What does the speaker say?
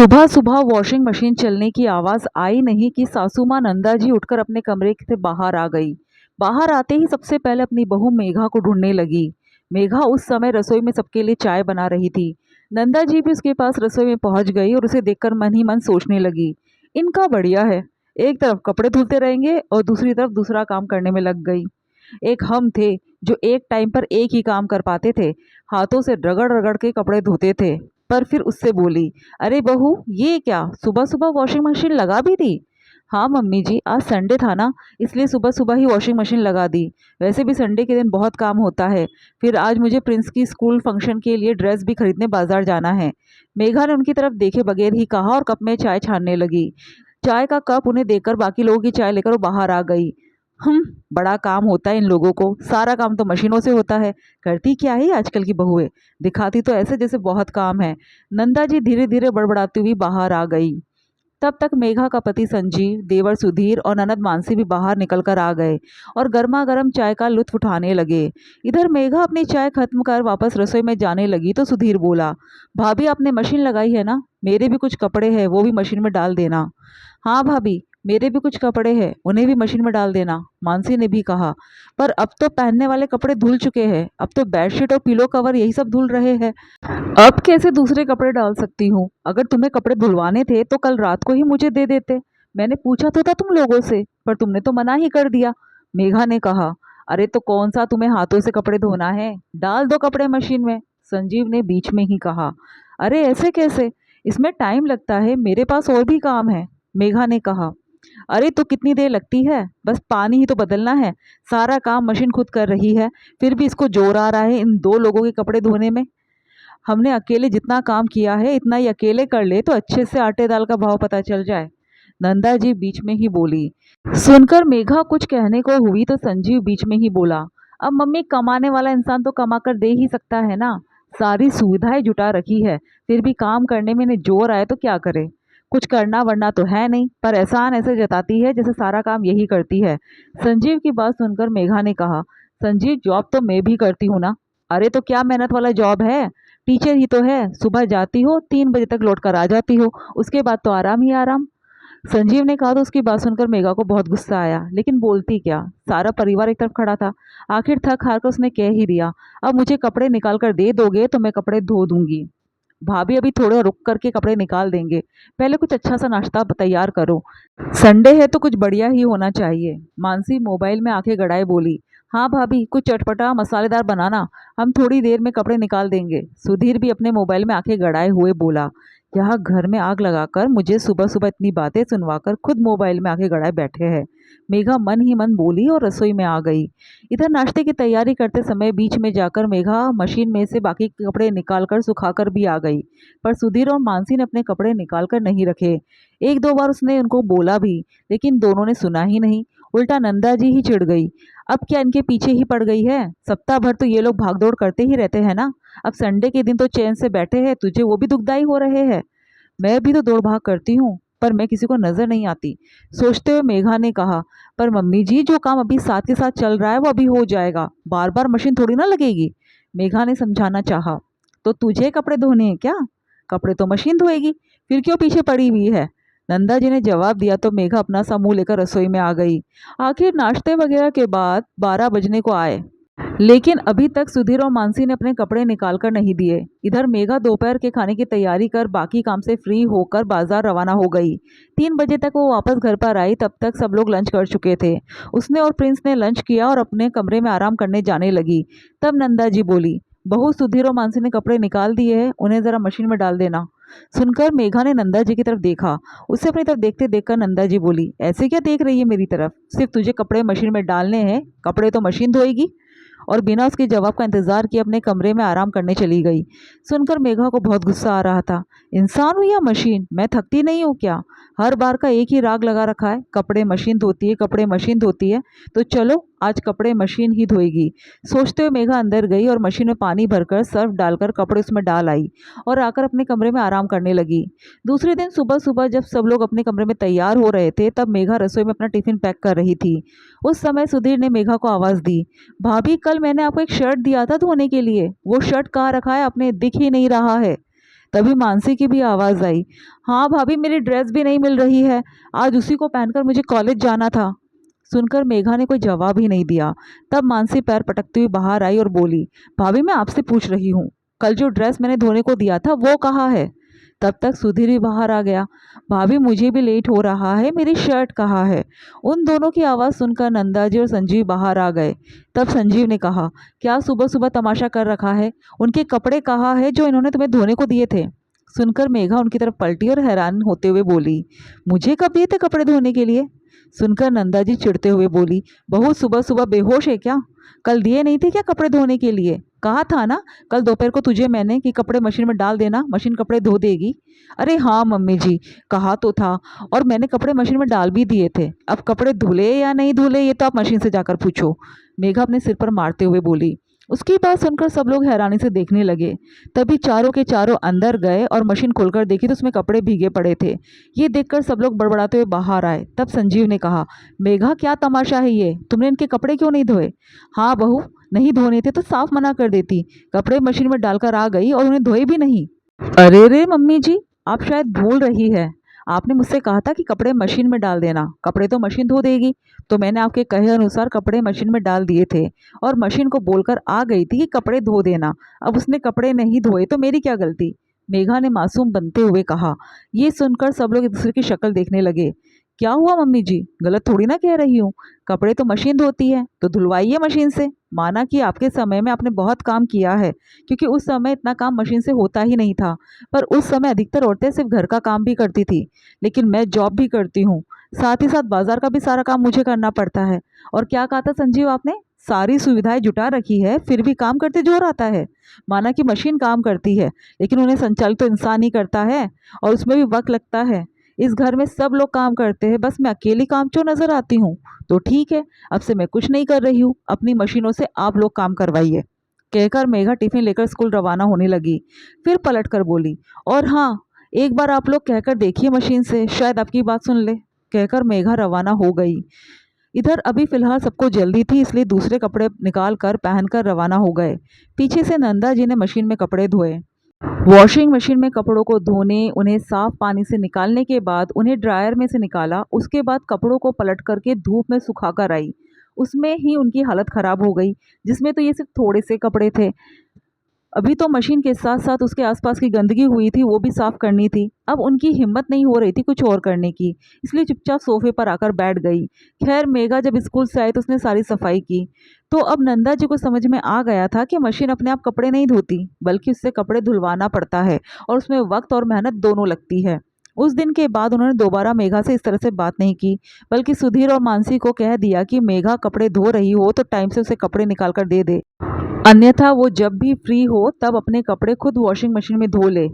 सुबह सुबह washing machine चलने की आवाज़ आई नहीं कि सासू माँ नंदा जी उठकर अपने कमरे से बाहर आ गई। बाहर आते ही सबसे पहले अपनी बहू मेघा को ढूंढने लगी। मेघा उस समय रसोई में सबके लिए चाय बना रही थी। नंदा जी भी उसके पास रसोई में पहुंच गई और उसे देखकर मन ही मन सोचने लगी, इनका बढ़िया है, एक तरफ कपड़े धुलते रहेंगे और दूसरी तरफ दूसरा काम करने में लग गई। एक हम थे जो एक टाइम पर एक ही काम कर पाते थे, हाथों से रगड़ रगड़ के कपड़े धोते थे। पर फिर उससे बोली, अरे बहू, ये क्या सुबह सुबह वॉशिंग मशीन लगा भी दी? हाँ मम्मी जी, आज संडे था ना, इसलिए सुबह सुबह ही वॉशिंग मशीन लगा दी। वैसे भी संडे के दिन बहुत काम होता है। फिर आज मुझे प्रिंस की स्कूल फंक्शन के लिए ड्रेस भी खरीदने बाजार जाना है। मेघा ने उनकी तरफ देखे बगैर ही कहा और कप में चाय छानने लगी। चाय का कप उन्हें देकर बाकी लोगों की चाय लेकर वो बाहर आ गई। हम, बड़ा काम होता है इन लोगों को, सारा काम तो मशीनों से होता है। करती क्या है आजकल की बहुएं, दिखाती तो ऐसे जैसे बहुत काम है। नंदा जी धीरे धीरे बड़बड़ाती हुई बाहर आ गई। तब तक मेघा का पति संजीव, देवर सुधीर और ननद मानसी भी बाहर निकल कर आ गए और गर्मा गर्म चाय का लुत्फ उठाने लगे। इधर मेघा अपनी चाय खत्म कर वापस रसोई में जाने लगी तो सुधीर बोला, भाभी आपने मशीन लगाई है ना, मेरे भी कुछ कपड़े हैं वो भी मशीन में डाल देना। हाँ भाभी, मेरे भी कुछ कपड़े हैं, उन्हें भी मशीन में डाल देना, मानसी ने भी कहा। पर अब तो पहनने वाले कपड़े धुल चुके हैं, अब तो बेडशीट और पिलो कवर यही सब धुल रहे हैं। अब कैसे दूसरे कपड़े डाल सकती हूँ? अगर तुम्हें कपड़े धुलवाने थे तो कल रात को ही मुझे दे देते। मैंने पूछा तो था तुम लोगों से, पर तुमने तो मना ही कर दिया। मेघा ने कहा, अरे तो कौन सा तुम्हें हाथों से कपड़े धोना है, डाल दो कपड़े मशीन में। संजीव ने बीच में ही कहा, अरे ऐसे कैसे, इसमें टाइम लगता है, मेरे पास और भी काम है। मेघा ने कहा, अरे तो कितनी देर लगती है, बस पानी ही तो बदलना है, सारा काम मशीन खुद कर रही है, फिर भी इसको जोर आ रहा है इन दो लोगों के कपड़े धोने में। हमने अकेले जितना काम किया है इतना ही अकेले कर ले तो अच्छे से आटे दाल का भाव पता चल जाए। नंदा जी बीच में ही बोली। सुनकर मेघा कुछ कहने को हुई तो संजीव बीच में ही बोला, अब मम्मी, कमाने वाला इंसान तो कमा कर दे ही सकता है ना, सारी सुविधाएं जुटा रखी है, फिर भी काम करने में इन्हें जोर आए तो क्या करे। कुछ करना वरना तो है नहीं, पर एहसान ऐसे जताती है जैसे सारा काम यही करती है। संजीव की बात सुनकर मेघा ने कहा, संजीव, जॉब तो मैं भी करती हूँ ना। अरे तो क्या मेहनत वाला जॉब है, टीचर ही तो है, सुबह जाती हो 3 बजे तक लौट कर आ जाती हो, उसके बाद तो आराम ही आराम। संजीव ने कहा तो उसकी बात सुनकर मेघा को बहुत गुस्सा आया, लेकिन बोलती क्या, सारा परिवार एक तरफ खड़ा था। आखिर थक हार कर उसने कह ही दिया, अब मुझे कपड़े निकाल कर दे दोगे तो मैं कपड़े धो दूंगी। भाभी अभी थोड़ा रुक करके कपड़े निकाल देंगे, पहले कुछ अच्छा सा नाश्ता तैयार करो, संडे है तो कुछ बढ़िया ही होना चाहिए। मानसी मोबाइल में आंखें गड़ाए बोली, हाँ भाभी, कुछ चटपटा मसालेदार बनाना, हम थोड़ी देर में कपड़े निकाल देंगे। सुधीर भी अपने मोबाइल में आंखें गड़ाए हुए बोला, यहाँ घर में आग लगाकर मुझे सुबह सुबह इतनी बातें सुनवाकर खुद मोबाइल में आंखें गड़ाए बैठे हैं। मेघा मन ही मन बोली और रसोई में आ गई। इधर नाश्ते की तैयारी करते समय बीच में जाकर मेघा मशीन में से बाकी के कपड़े निकालकर सुखाकर भी आ गई, पर सुधीर और मानसी ने अपने कपड़े निकाल कर नहीं रखे। एक दो बार उसने उनको बोला भी, लेकिन दोनों ने सुना ही नहीं, उल्टा नंदा जी ही चिढ़ गई। अब क्या इनके पीछे ही पड़ गई है, सप्ताह भर तो ये लोग भागदौड़ करते ही रहते हैं ना, अब संडे के दिन तो चैन से बैठे हैं, तुझे वो भी दुखदाई हो रहे हैं। मैं भी तो दौड़ भाग करती हूँ, पर मैं किसी को नजर नहीं आती, सोचते हुए मेघा ने कहा, पर मम्मी जी, जो काम अभी साथ के साथ चल रहा है वो अभी हो जाएगा, बार बार मशीन थोड़ी ना लगेगी। मेघा ने समझाना चाहा, तो तुझे कपड़े धोने हैं क्या, कपड़े तो मशीन धोएगी, फिर क्यों पीछे पड़ी हुई है। नंदा जी ने जवाब दिया तो मेघा अपना सा मुंह लेकर रसोई में आ गई। आखिर नाश्ते वगैरह के बाद 12 बजने को आए, लेकिन अभी तक सुधीर और मानसी ने अपने कपड़े निकाल कर नहीं दिए। इधर मेघा दोपहर के खाने की तैयारी कर बाकी काम से फ्री होकर बाजार रवाना हो गई। 3 बजे तक वो वापस घर पर आई, तब तक सब लोग लंच कर चुके थे। उसने और प्रिंस ने लंच किया और अपने कमरे में आराम करने जाने लगी। तब नंदा जी बोली, बहू, सुधीर और मानसी ने कपड़े निकाल दिए हैं, उन्हें जरा मशीन में डाल देना। सुनकर मेघा ने नंदा जी की तरफ देखा। उसे अपनी तरफ देखते देखकर नंदा जी बोली, ऐसे क्या देख रही है मेरी तरफ, सिर्फ तुझे कपड़े मशीन में डालने हैं, कपड़े तो मशीन धोएगी। और बिना उसके जवाब का इंतजार किए अपने कमरे में आराम करने चली गई। सुनकर मेघा को बहुत गुस्सा आ रहा था, इंसान हूँ या मशीन, मैं थकती नहीं हूँ क्या, हर बार का एक ही राग लगा रखा है, कपड़े मशीन धोती है, कपड़े मशीन धोती है, तो चलो आज कपड़े मशीन ही धोएगी। सोचते हुए मेघा अंदर गई और मशीन में पानी भरकर सर्फ डालकर कपड़े उसमें डाल आई और आकर अपने कमरे में आराम करने लगी। दूसरे दिन सुबह सुबह जब सब लोग अपने कमरे में तैयार हो रहे थे, तब मेघा रसोई में अपना टिफिन पैक कर रही थी। उस समय सुधीर ने मेघा को आवाज़ दी, भाभी, कल मैंने आपको एक शर्ट दिया था धोने के लिए, वो शर्ट कहाँ रखा है, अपने दिख ही नहीं रहा है। तभी मानसी की भी आवाज़ आई, हाँ भाभी, मेरी ड्रेस भी नहीं मिल रही है, आज उसी को पहनकर मुझे कॉलेज जाना था। सुनकर मेघा ने कोई जवाब ही नहीं दिया। तब मानसी पैर पटकती हुई बाहर आई और बोली, भाभी मैं आपसे पूछ रही हूँ, कल जो ड्रेस मैंने धोने को दिया था वो कहाँ है? तब तक सुधीर भी बाहर आ गया, भाभी मुझे भी लेट हो रहा है, मेरी शर्ट कहाँ है? उन दोनों की आवाज़ सुनकर नंदा जी और संजीव बाहर आ गए। तब संजीव ने कहा, क्या सुबह सुबह तमाशा कर रखा है? उनके कपड़े कहाँ है जो इन्होंने तुम्हें धोने को दिए थे? सुनकर मेघा उनकी तरफ पलटी और हैरान होते हुए बोली, मुझे कब दिए थे कपड़े धोने के लिए? सुनकर नंदा जी चिढ़ते हुए बोली, बहू सुबह सुबह बेहोश है क्या? कल दिए नहीं थे क्या कपड़े धोने के लिए? कहा था ना कल दोपहर को तुझे मैंने कि कपड़े मशीन में डाल देना, मशीन कपड़े धो देगी। अरे हाँ मम्मी जी, कहा तो था, और मैंने कपड़े मशीन में डाल भी दिए थे। अब कपड़े धुले या नहीं धुले ये तो आप मशीन से जाकर पूछो, मेघा अपने सिर पर मारते हुए बोली। उसकी बात सुनकर सब लोग हैरानी से देखने लगे। तभी चारों के चारों अंदर गए और मशीन खोलकर देखी तो उसमें कपड़े भीगे पड़े थे। ये देखकर सब लोग बड़बड़ाते हुए बाहर आए। तब संजीव ने कहा, मेघा क्या तमाशा है ये, तुमने इनके कपड़े क्यों नहीं धोए? हाँ बहू, नहीं धोने थे तो साफ मना कर देती, कपड़े मशीन में डालकर आ गई और उन्हें धोए भी नहीं। अरे रे मम्मी जी, आप शायद भूल रही है, आपने मुझसे कहा था कि कपड़े मशीन में डाल देना, कपड़े तो मशीन धो देगी। तो मैंने आपके कहे अनुसार कपड़े मशीन में डाल दिए थे और मशीन को बोलकर आ गई थी कि कपड़े धो देना। अब उसने कपड़े नहीं धोए तो मेरी क्या गलती? मेघा ने मासूम बनते हुए कहा। ये सुनकर सब लोग एक दूसरे की शक्ल देखने लगे। क्या हुआ मम्मी जी, गलत थोड़ी ना कह रही हूँ, कपड़े तो मशीन धोती है तो धुलवाइए मशीन से। माना कि आपके समय में आपने बहुत काम किया है, क्योंकि उस समय इतना काम मशीन से होता ही नहीं था। पर उस समय अधिकतर औरतें सिर्फ घर का काम भी करती थी, लेकिन मैं जॉब भी करती हूँ, साथ ही साथ बाजार का भी सारा काम मुझे करना पड़ता है। और क्या कहा था संजीव आपने? सारी सुविधाएं जुटा रखी है फिर भी काम करते जोर आता है। माना कि मशीन काम करती है, लेकिन उन्हें संचालित तो इंसान ही करता है, और उसमें भी वक्त लगता है। इस घर में सब लोग काम करते हैं, बस मैं अकेली कामचोर नजर आती हूँ। तो ठीक है, अब से मैं कुछ नहीं कर रही हूँ, अपनी मशीनों से आप लोग काम करवाइए। कहकर मेघा टिफिन लेकर स्कूल रवाना होने लगी। फिर पलट कर बोली, और हाँ, एक बार आप लोग कहकर देखिए मशीन से, शायद आपकी बात सुन ले। कहकर मेघा रवाना हो गई। इधर अभी फिलहाल सबको जल्दी थी, इसलिए दूसरे कपड़े निकाल कर पहनकर रवाना हो गए। पीछे से नंदा जी ने मशीन में कपड़े धोए। वॉशिंग मशीन में कपड़ों को धोने, उन्हें साफ पानी से निकालने के बाद उन्हें ड्रायर में से निकाला। उसके बाद कपड़ों को पलट करके धूप में सुखा कर आई। उसमें ही उनकी हालत ख़राब हो गई, जिसमें तो ये सिर्फ थोड़े से कपड़े थे। अभी तो मशीन के साथ साथ उसके आसपास की गंदगी हुई थी वो भी साफ करनी थी। अब उनकी हिम्मत नहीं हो रही थी कुछ और करने की, इसलिए चुपचाप सोफे पर आकर बैठ गई। खैर मेघा जब स्कूल से आई तो उसने सारी सफाई की। तो अब नंदा जी को समझ में आ गया था कि मशीन अपने आप कपड़े नहीं धोती, बल्कि उससे कपड़े धुलवाना पड़ता है, और उसमें वक्त और मेहनत दोनों लगती है। उस दिन के बाद उन्होंने दोबारा मेघा से इस तरह से बात नहीं की, बल्कि सुधीर और मानसी को कह दिया कि मेघा कपड़े धो रही हो तो टाइम से उसे कपड़े निकाल कर दे दे, अन्यथा वो जब भी फ्री हो तब अपने कपड़े खुद वॉशिंग मशीन में धो ले।